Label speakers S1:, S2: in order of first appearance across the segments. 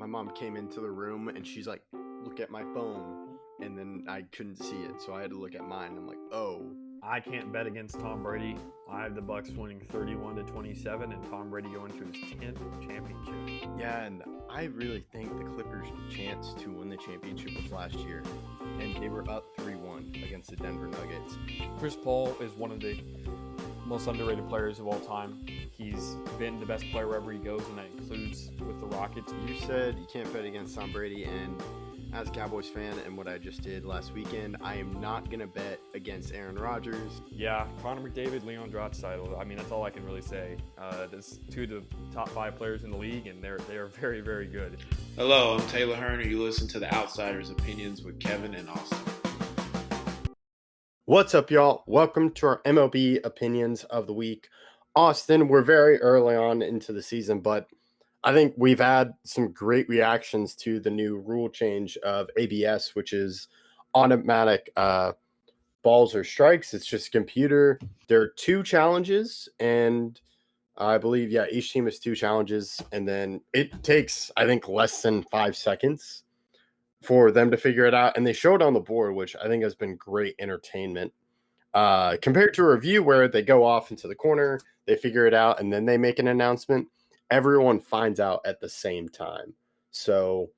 S1: my mom came into the room and she's like, look at my phone. And then I couldn't see it, so I had to look at mine. I'm like, oh.
S2: I can't bet against Tom Brady. I have the Bucks winning 31-27 and Tom Brady going to his 10th championship.
S1: Yeah, and I really think the Clippers' chance to win the championship was last year. And they were up 3-1 against the Denver Nuggets.
S2: Chris Paul is one of the most underrated players of all time. He's been the best player wherever he goes, and that includes with the Rockets.
S1: You said you can't bet against Tom Brady, and as a Cowboys fan and what I just did last weekend, I am not going to bet against Aaron Rodgers.
S2: Yeah, Connor McDavid, Leon Draisaitl. I mean, that's all I can really say. There's two of the top 5 players in the league, and they are very, very good.
S3: Hello, I'm Taylor Hearn, and you listen to the Outsiders' Opinions with Kevin and Austin.
S1: What's up, y'all? Welcome to our MLB Opinions of the Week. Austin, we're very early on into the season, but I think we've had some great reactions to the new rule change of ABS, which is automatic balls or strikes. It's just a computer. There are 2 challenges, and I believe, each team has 2 challenges, and then it takes, I think, less than 5 seconds for them to figure it out. And they show it on the board, which I think has been great entertainment compared to a review where they go off into the corner, they figure it out, and then they make an announcement. Everyone finds out at the same time. So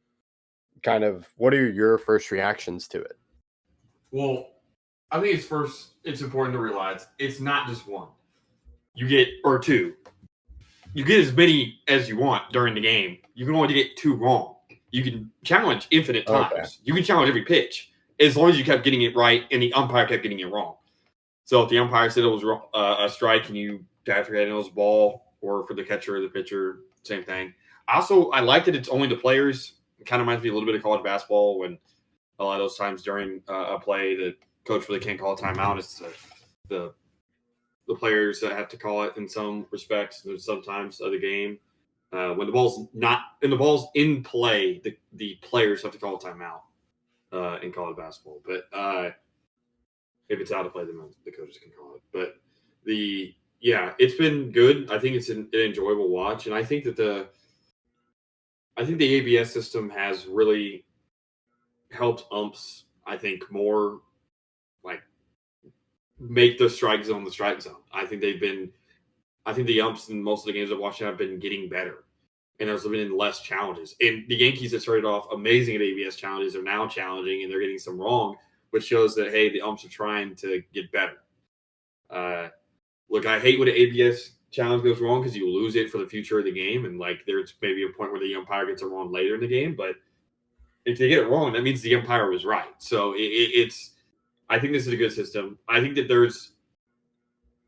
S1: kind of, what are your first reactions to it?
S4: Well, I think it's important to realize it's not just one. You get, or 2. You get as many as you want during the game. You can only get 2 wrong. You can challenge infinite times. Okay. You can challenge every pitch as long as you kept getting it right and the umpire kept getting it wrong. So if the umpire said it was a strike and you dive your head and it was a ball, or for the catcher or the pitcher, same thing. I like that it's only the players. It kind of reminds me a little bit of college basketball when a lot of those times during a play, the coach really can't call a timeout. It's the players that have to call it in some respects. There's sometimes of the game. When the ball's in play, the players have to call a timeout in college basketball. But if it's out of play, then the coaches can call it. But it's been good. I think it's an enjoyable watch, and I think that the ABS system has really helped umps. I think more like make the strike zone the strike zone. I think the umps in most of the games I've watched have been getting better, and there's been less challenges. And the Yankees that started off amazing at ABS challenges are now challenging, and they're getting some wrong, which shows that hey, the umps are trying to get better. Look, I hate when an ABS challenge goes wrong because you lose it for the future of the game, and like there's maybe a point where the umpire gets it wrong later in the game. But if they get it wrong, that means the umpire was right. So it's. I think this is a good system. I think that there's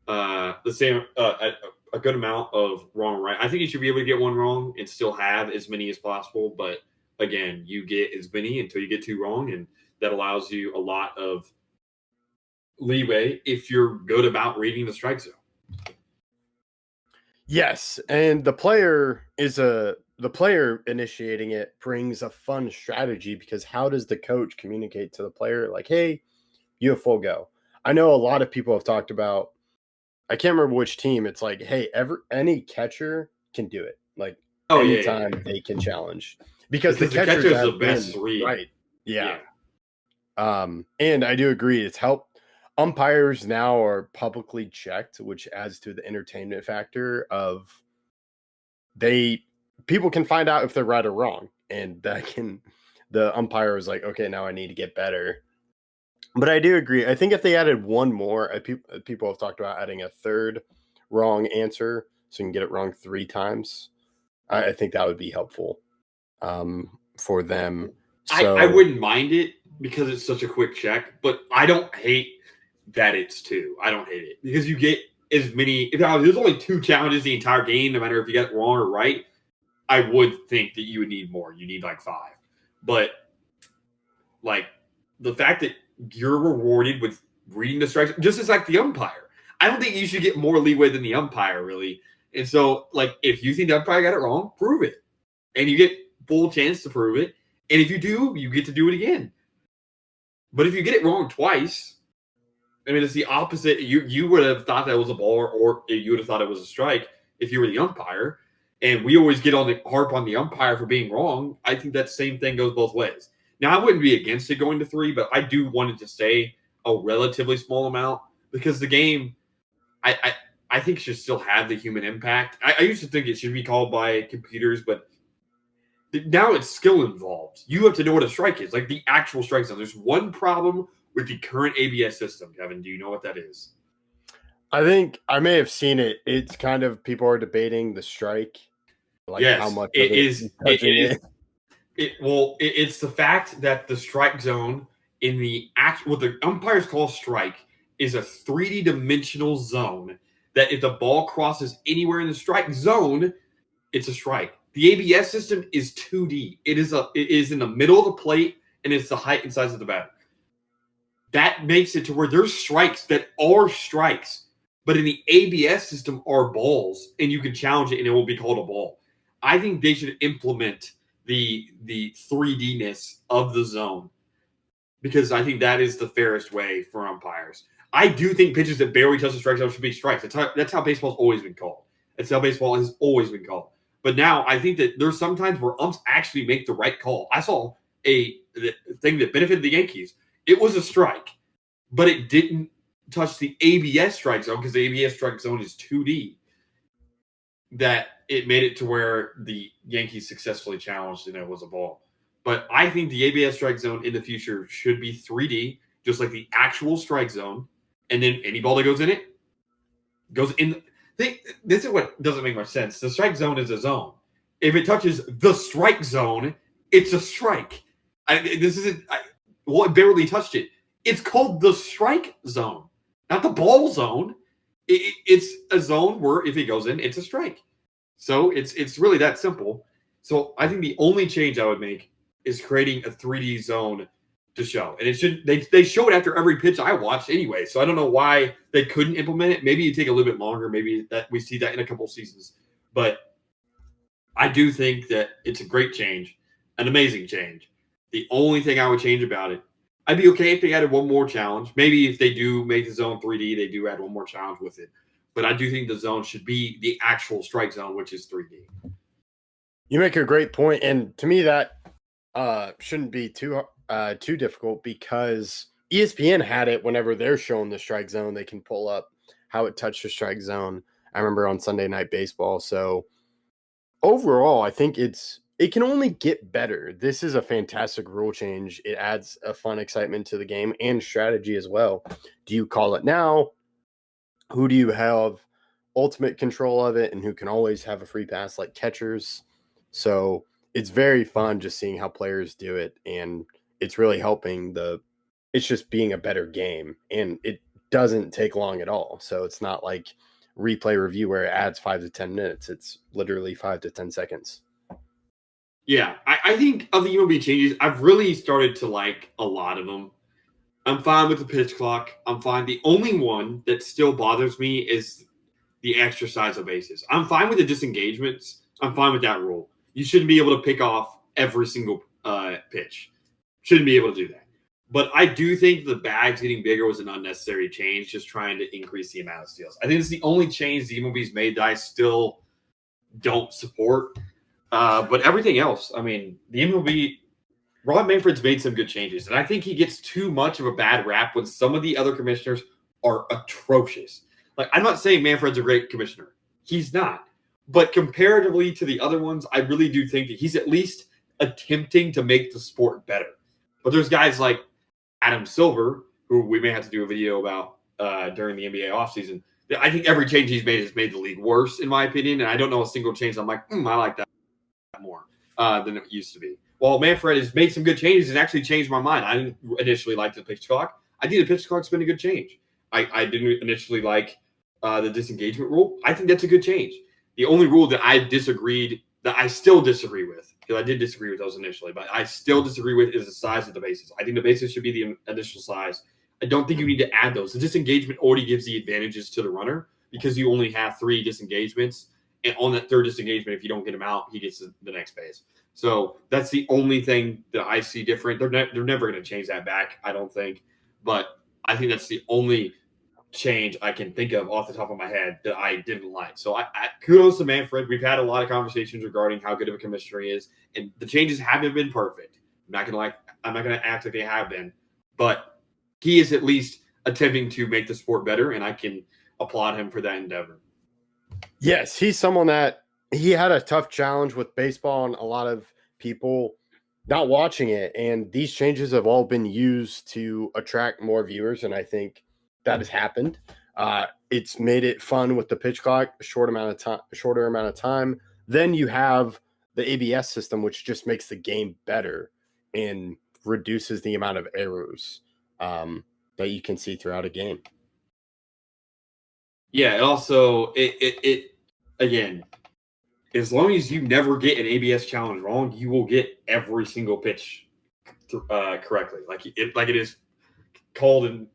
S4: the same a good amount of wrong right. I think you should be able to get one wrong and still have as many as possible. But again, you get as many until you get 2 wrong, and that allows you a lot of leeway if you're good about reading the strike zone.
S1: Yes, and the player initiating it brings a fun strategy, because how does the coach communicate to the player like, hey, you have full go? I know a lot of people have talked about, I can't remember which team, it's like, hey, any catcher can do it. Like anytime they can challenge. Because the catcher's
S4: the best read.
S1: Right. Yeah. And I do agree, it's helped. Umpires now are publicly checked, which adds to the entertainment factor of people can find out if they're right or wrong. And the umpire is like, okay, now I need to get better. But I do agree. I think if they added one more, people have talked about adding a 3rd wrong answer so you can get it wrong 3 times. I think that would be helpful for them. So,
S4: I wouldn't mind it because it's such a quick check, but I don't hate that it's 2. I don't hate it because you get as many. If there's only 2 challenges the entire game, no matter if you get it wrong or right, I would think that you would need more. You need like 5. But like the fact that you're rewarded with reading the strikes, just as like the umpire, I don't think you should get more leeway than the umpire, really. And so, like, if you think the umpire got it wrong, prove it, and you get full chance to prove it. And if you do, you get to do it again. But if you get it wrong twice, I mean, it's the opposite. You would have thought that was a ball, or you would have thought it was a strike if you were the umpire. and we always get on the harp on the umpire for being wrong. I think that same thing goes both ways. Now, I wouldn't be against it going to 3, but I do want it to stay a relatively small amount because the game, I think, should still have the human impact. I used to think it should be called by computers, but now it's skill involved. You have to know what a strike is, like the actual strike zone. There's one problem with the current ABS system, Kevin. Do you know what that is?
S1: I think I may have seen it. It's kind of people are debating the strike, like
S4: Yes,
S1: how much
S4: it
S1: of
S4: is.
S1: is touching it.
S4: It's the fact that the strike zone in the what the umpires call strike is a 3D dimensional zone that if the ball crosses anywhere in the strike zone, it's a strike. The ABS system is 2D. It is in the middle of the plate and it's the height and size of the batter. That makes it to where there's strikes that are strikes, but in the ABS system are balls, and you can challenge it and it will be called a ball. I think they should implement the 3D-ness of the zone because I think that is the fairest way for umpires. I do think pitches that barely touch the strike zone should be strikes. That's how baseball's always been called. That's how baseball has always been called. But now I think that there's sometimes where umps actually make the right call. I saw the thing that benefited the Yankees. It was a strike, but it didn't touch the ABS strike zone because the ABS strike zone is 2D. That it made it to where the Yankees successfully challenged and it was a ball. But I think the ABS strike zone in the future should be 3D, just like the actual strike zone. And then any ball that goes in it goes in. This is what doesn't make much sense. The strike zone is a zone. If it touches the strike zone, it's a strike. It barely touched it. It's called the strike zone, not the ball zone. It's a zone where if it goes in, it's a strike. So it's really that simple. So I think the only change I would make is creating a 3D zone to show. And it should they show it after every pitch I watched anyway. So I don't know why they couldn't implement it. Maybe it take a little bit longer. Maybe that we see that in a couple seasons. But I do think that it's a great change, an amazing change. The only thing I would change about it, I'd be okay if they added one more challenge. Maybe if they do make the zone 3D, they do add one more challenge with it. But I do think the zone should be the actual strike zone, which is 3D.
S1: You make a great point, and to me that shouldn't be too difficult because ESPN had it whenever they're showing the strike zone. They can pull up how it touched the strike zone. I remember on Sunday Night Baseball. So overall, I think it can only get better. This is a fantastic rule change. It adds a fun excitement to the game and strategy as well. Do you call it now? Who do you have ultimate control of it and who can always have a free pass like catchers? So it's very fun just seeing how players do it, and it's really helping it's just being a better game, and it doesn't take long at all. So it's not like replay review where it adds 5 to 10 minutes. It's literally 5 to 10 seconds.
S4: Yeah, I think of the MLB changes, I've really started to like a lot of them. I'm fine with the pitch clock. I'm fine. The only one that still bothers me is the exercise of bases. I'm fine with the disengagements. I'm fine with that rule. You shouldn't be able to pick off every single pitch. Shouldn't be able to do that. But I do think the bags getting bigger was an unnecessary change, just trying to increase the amount of steals. I think it's the only change the MLB's made that I still don't support. But everything else, I mean, the MLB, Rob Manfred's made some good changes. And I think he gets too much of a bad rap when some of the other commissioners are atrocious. Like, I'm not saying Manfred's a great commissioner. He's not. But comparatively to the other ones, I really do think that he's at least attempting to make the sport better. But there's guys like Adam Silver, who we may have to do a video about during the NBA offseason. I think every change he's made has made the league worse, in my opinion. And I don't know a single change I'm like, I like that more than it used to be. Well, Manfred has made some good changes and actually changed my mind. I didn't initially like the pitch clock. I think the pitch clock's been a good change. I didn't initially like the disengagement rule. I think that's a good change. The only rule that I still disagree with, because I did disagree with those initially, but I still disagree with is the size of the bases. I think the bases should be the initial size. I don't think you need to add those. The disengagement already gives the advantages to the runner because you only have 3 disengagements. And on that third disengagement, if you don't get him out, he gets the next base. So that's the only thing that I see different. They're never going to change that back, I don't think. But I think that's the only change I can think of off the top of my head that I didn't like. So I kudos to Manfred. We've had a lot of conversations regarding how good of a commissioner he is, and the changes haven't been perfect. I'm not gonna act like they have been, but he is at least attempting to make the sport better, and I can applaud him for that endeavor.
S1: Yes, he's someone that he had a tough challenge with baseball and a lot of people not watching it. And these changes have all been used to attract more viewers. And I think that has happened. It's made it fun with the pitch clock, shorter amount of time. Then you have the ABS system, which just makes the game better and reduces the amount of errors that you can see throughout a game.
S4: Yeah, and also it again, as long as you never get an ABS challenge wrong, you will get every single pitch correctly. Like it is called in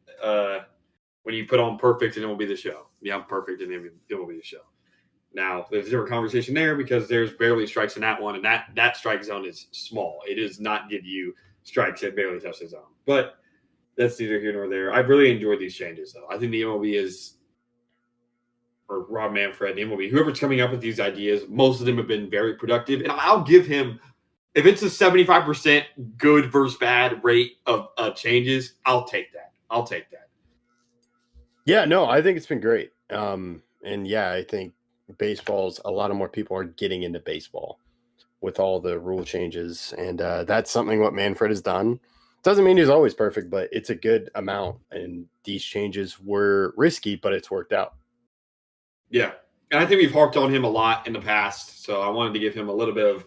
S4: when you put on perfect and it will be the show. Yeah, perfect and it will be the show. Now there's a different conversation there because there's barely strikes in that one, and that strike zone is small. It does not give you strikes that barely touch the zone. But that's neither here nor there. I've really enjoyed these changes though. I think the MLB is, or Rob Manfred, the MLB, whoever's coming up with these ideas, most of them have been very productive. And I'll give him, if it's a 75% good versus bad rate of changes, I'll take that.
S1: Yeah, no, I think it's been great. And yeah, I think baseball's a lot of more people are getting into baseball with all the rule changes. And that's something what Manfred has done. Doesn't mean he's always perfect, but it's a good amount. And these changes were risky, but it's worked out.
S4: Yeah. And I think we've harped on him a lot in the past. So I wanted to give him a little bit of,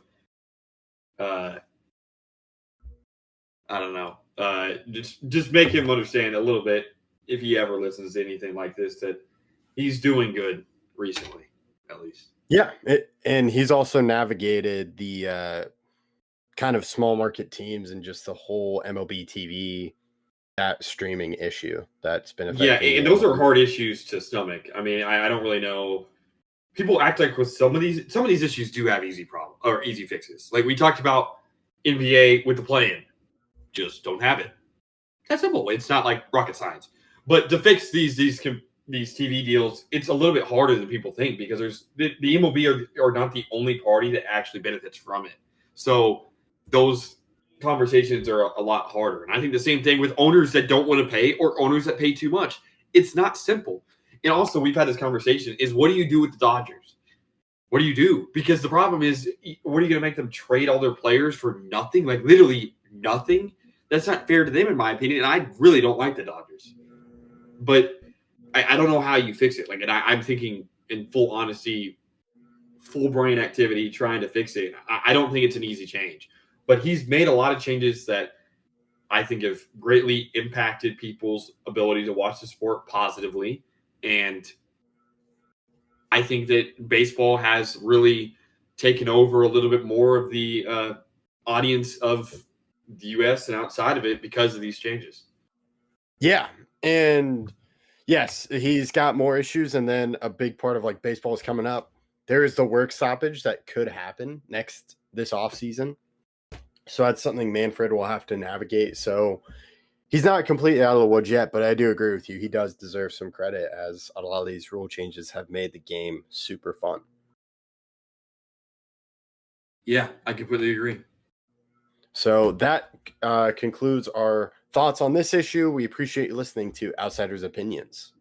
S4: I don't know, just make him understand a little bit, if he ever listens to anything like this, that he's doing good recently, at least.
S1: Yeah. And he's also navigated the kind of small market teams and just the whole MLB TV, that streaming issue that's been affecting.
S4: Yeah, and those are hard issues to stomach. I mean, I don't really know. People act like with some of these issues do have easy fixes. Like we talked about NBA with the play-in, just don't have it. That's simple. It's not like rocket science. But to fix these TV deals, it's a little bit harder than people think because the MLB are not the only party that actually benefits from it. So those conversations are a lot harder. And I think the same thing with owners that don't want to pay or owners that pay too much. It's not simple. And also, we've had this conversation, is what do you do with the Dodgers? What do you do? Because the problem is, what are you going to make them trade all their players for nothing? Like literally nothing? That's not fair to them, in my opinion. And I really don't like the Dodgers. But I don't know how you fix it. Like, and I'm thinking in full honesty, full brain activity, trying to fix it. I don't think it's an easy change. But he's made a lot of changes that I think have greatly impacted people's ability to watch the sport positively. And I think that baseball has really taken over a little bit more of the audience of the U.S. and outside of it because of these changes.
S1: Yeah. And yes, he's got more issues. And then a big part of like baseball is coming up. There is the work stoppage that could happen this offseason. So that's something Manfred will have to navigate. So he's not completely out of the woods yet, but I do agree with you. He does deserve some credit as a lot of these rule changes have made the game super fun.
S4: Yeah, I completely agree.
S1: So that concludes our thoughts on this issue. We appreciate you listening to Outsiders Opinions.